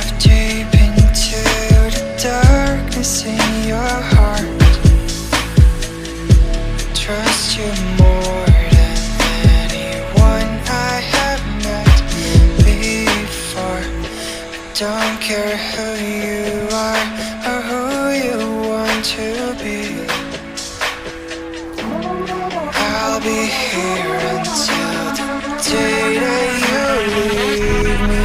dive deep into the darkness in your heart. Trust you more than anyone I have met before. I don't care who you are or who you want to be. I'll be here until the day that you leave me.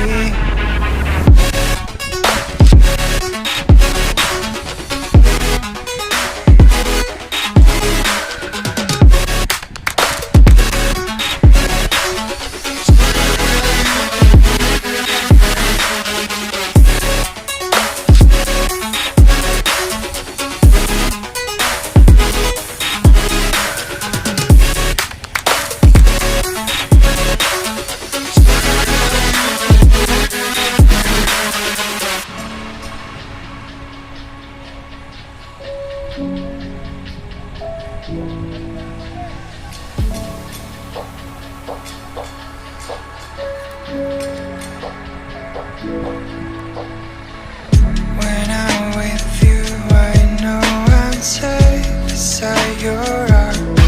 When I'm with you, I know I'm safe beside your arms.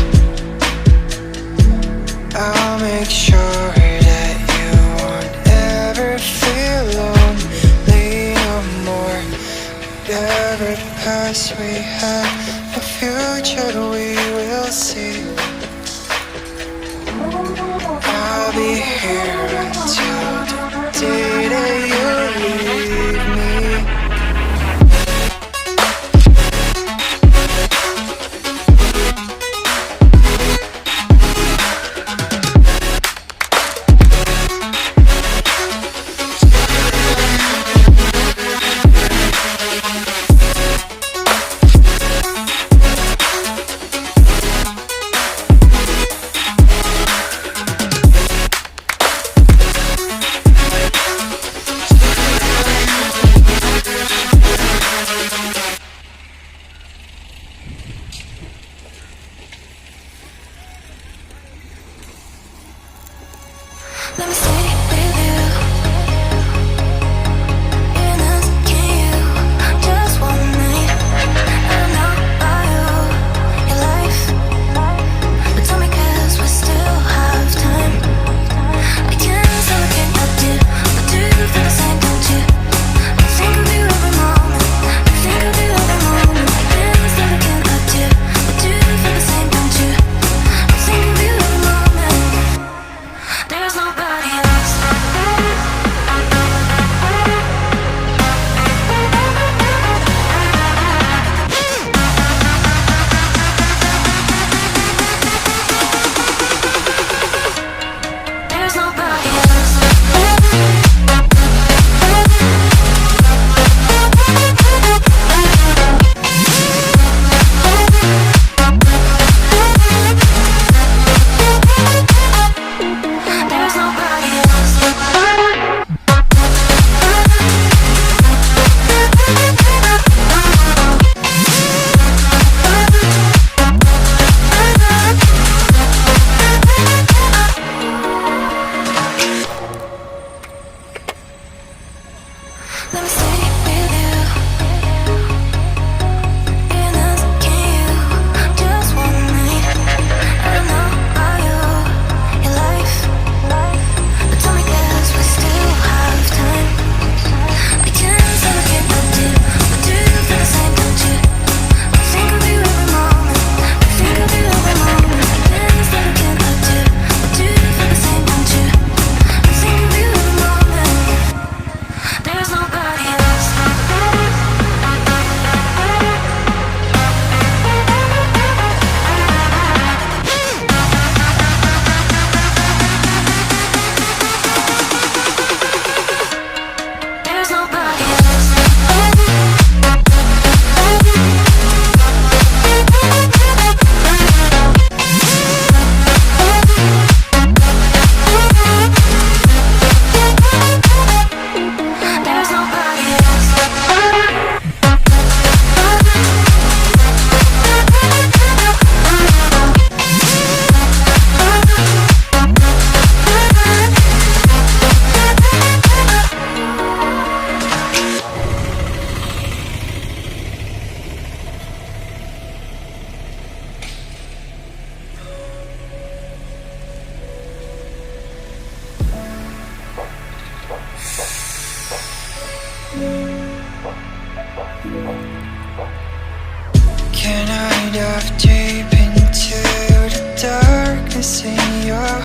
I'll make sure that you won't ever feel lonely no more. Whatever past we have, the future we will see. I'll be here until the day that you leave me. dive deep into the darkness in your